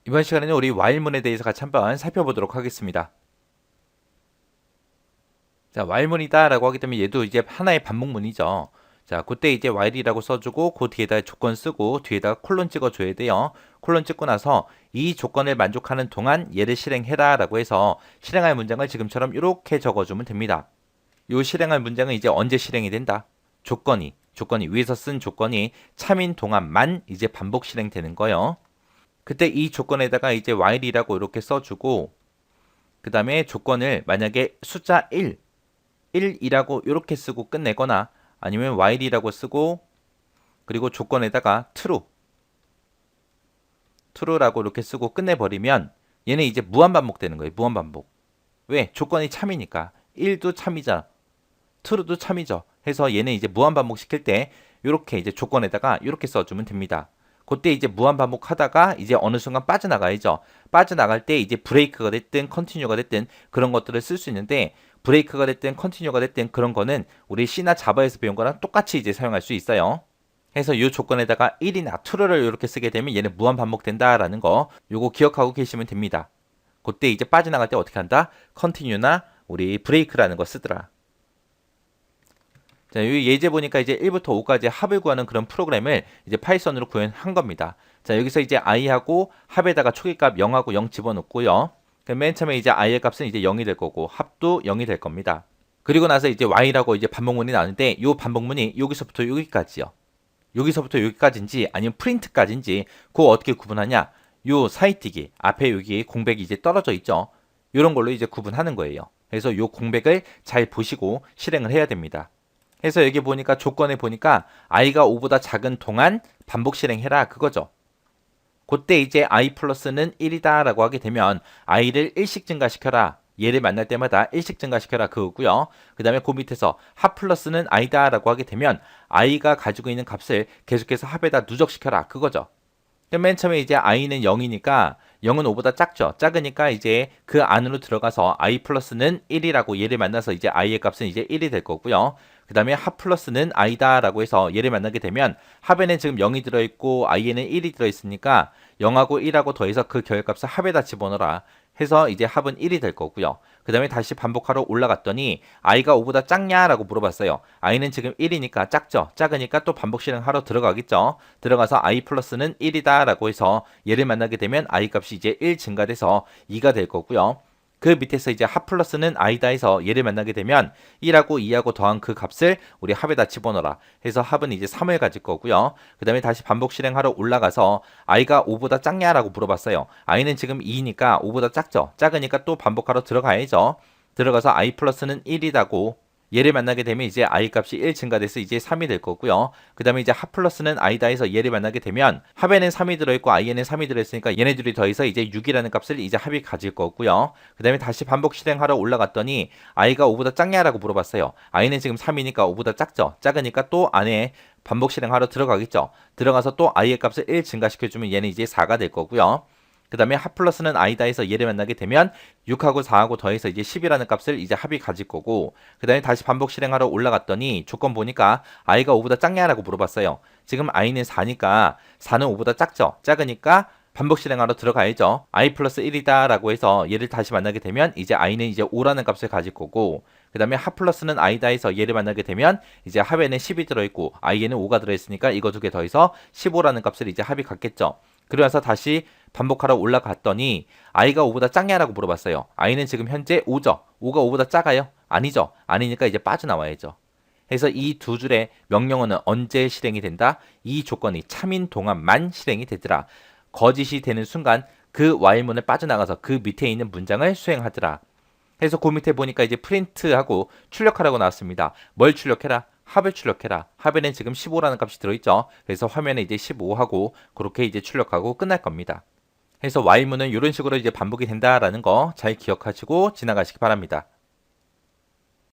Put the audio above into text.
이번 시간에는 우리 while문에 대해서 같이 한번 살펴보도록 하겠습니다. 자, while문이다 라고 하기 때문에 얘도 이제 하나의 반복문이죠. 자, 그때 이제 while이라고 써주고 그 뒤에다 조건 쓰고 뒤에다 콜론 찍어줘야 돼요. 콜론 찍고 나서 이 조건을 만족하는 동안 얘를 실행해라 라고 해서 실행할 문장을 지금처럼 이렇게 적어주면 됩니다. 요 실행할 문장은 이제 언제 실행이 된다? 조건이 위에서 쓴 조건이 참인 동안만 이제 반복 실행되는 거예요. 그때 이 조건에다가 이제 while이라고 이렇게 써주고 그 다음에 조건을 만약에 숫자 1이라고 이렇게 쓰고 끝내거나 아니면 while이라고 쓰고 그리고 조건에다가 true라고 이렇게 쓰고 끝내버리면 얘는 이제 무한반복되는 거예요. 무한반복. 왜? 조건이 참이니까 1도 참이자 true도 참이죠. 해서 얘는 이제 무한반복 시킬 때 이렇게 이제 조건에다가 이렇게 써주면 됩니다. 그때 이제 무한반복 하다가 이제 어느 순간 빠져나가야죠. 빠져나갈 때 이제 브레이크가 됐든 컨티뉴가 됐든 그런 것들을 쓸 수 있는데 브레이크가 됐든 컨티뉴가 됐든 그런 거는 우리 C나 자바에서 배운 거랑 똑같이 이제 사용할 수 있어요. 해서 이 조건에다가 1이나 true를 이렇게 쓰게 되면 얘는 무한반복된다라는 거 요거 기억하고 계시면 됩니다. 그때 이제 빠져나갈 때 어떻게 한다? 컨티뉴나 우리 브레이크라는 거 쓰더라. 자, 여기 예제 보니까 이제 1부터 5까지 합을 구하는 그런 프로그램을 이제 파이썬으로 구현한 겁니다. 자, 여기서 이제 i하고 합에다가 초기값 0하고 0 집어넣고요. 그럼 맨 처음에 이제 i의 값은 이제 0이 될 거고 합도 0이 될 겁니다. 그리고 나서 이제 y라고 이제 반복문이 나오는데 이 반복문이 여기서부터 여기까지요. 여기서부터 여기까지인지 아니면 프린트까지인지 그거 어떻게 구분하냐? 요 사이티기 앞에 여기 공백이 이제 떨어져 있죠. 이런 걸로 이제 구분하는 거예요. 그래서 요 공백을 잘 보시고 실행을 해야 됩니다. 해서 여기 보니까 조건에 보니까 i가 5보다 작은 동안 반복 실행해라 그거죠. 그때 이제 i 플러스는 1이다 라고 하게 되면 i를 1씩 증가시켜라. 얘를 만날 때마다 1씩 증가시켜라 그거고요. 그 다음에 그 밑에서 합 플러스는 i다 라고 하게 되면 i가 가지고 있는 값을 계속해서 합에다 누적시켜라 그거죠. 맨 처음에 이제 i는 0이니까 0은 5보다 작죠. 작으니까 이제 그 안으로 들어가서 i 플러스는 1이라고 얘를 만나서 이제 i의 값은 이제 1이 될 거고요. 그 다음에 합 플러스는 i다 라고 해서 얘를 만나게 되면 합에는 지금 0이 들어있고 i에는 1이 들어있으니까 0하고 1하고 더해서 그 결값을 합에다 집어넣어라 해서 이제 합은 1이 될 거고요. 그 다음에 다시 반복하러 올라갔더니 i가 5보다 작냐라고 물어봤어요. i는 지금 1이니까 작죠. 작으니까 또 반복 실행하러 들어가겠죠. 들어가서 i 플러스는 1이다 라고 해서 얘를 만나게 되면 i 값이 이제 1 증가돼서 2가 될 거고요. 그 밑에서 이제 합 플러스는 i다 해서 얘를 만나게 되면 1하고 2하고 더한 그 값을 우리 합에다 집어넣어라 해서 합은 이제 3을 가질 거고요. 그 다음에 다시 반복 실행하러 올라가서 i가 5보다 작냐라고 물어봤어요. i는 지금 2니까 5보다 작죠. 작으니까 또 반복하러 들어가야죠. 들어가서 i 플러스는 1이다고 얘를 만나게 되면 이제 i 값이 1 증가돼서 이제 3이 될 거고요. 그 다음에 이제 합 플러스는 i다 해서 얘를 만나게 되면 합에는 3이 들어있고 i에는 3이 들어있으니까 얘네들이 더해서 이제 6이라는 값을 이제 합이 가질 거고요. 그 다음에 다시 반복 실행하러 올라갔더니 i가 5보다 작냐라고 물어봤어요. i는 지금 3이니까 5보다 작죠. 작으니까 또 안에 반복 실행하러 들어가겠죠. 들어가서 또 i의 값을 1 증가시켜주면 얘는 이제 4가 될 거고요. 그 다음에 합 플러스는 i다 해서 얘를 만나게 되면 6하고 4하고 더해서 이제 10이라는 값을 이제 합이 가질 거고 그 다음에 다시 반복 실행하러 올라갔더니 조건 보니까 i가 5보다 작냐라고 물어봤어요. 지금 i는 4니까 4는 5보다 작죠. 작으니까 반복 실행하러 들어가야죠. i 플러스 1이다 라고 해서 얘를 다시 만나게 되면 이제 i는 이제 5라는 값을 가질 거고 그 다음에 합 플러스는 i다 해서 얘를 만나게 되면 이제 합에는 10이 들어있고 i에는 5가 들어있으니까 이거 두 개 더해서 15라는 값을 이제 합이 갖겠죠. 그러면서 다시 반복하러 올라갔더니 i가 5보다 작냐라고 물어봤어요. i는 지금 현재 5죠. 5가 5보다 작아요? 아니죠. 아니니까 이제 빠져나와야죠. 그래서 이 두 줄의 명령어는 언제 실행이 된다? 이 조건이 참인 동안만 실행이 되더라. 거짓이 되는 순간 그 while문을 빠져나가서 그 밑에 있는 문장을 수행하더라. 그래서 그 밑에 보니까 이제 프린트하고 출력하라고 나왔습니다. 뭘 출력해라? 합을 출력해라. 합에는 지금 15라는 값이 들어있죠. 그래서 화면에 이제 15하고 그렇게 이제 출력하고 끝날 겁니다. 그래서 while문은 이런 식으로 이제 반복이 된다라는 거 잘 기억하시고 지나가시기 바랍니다.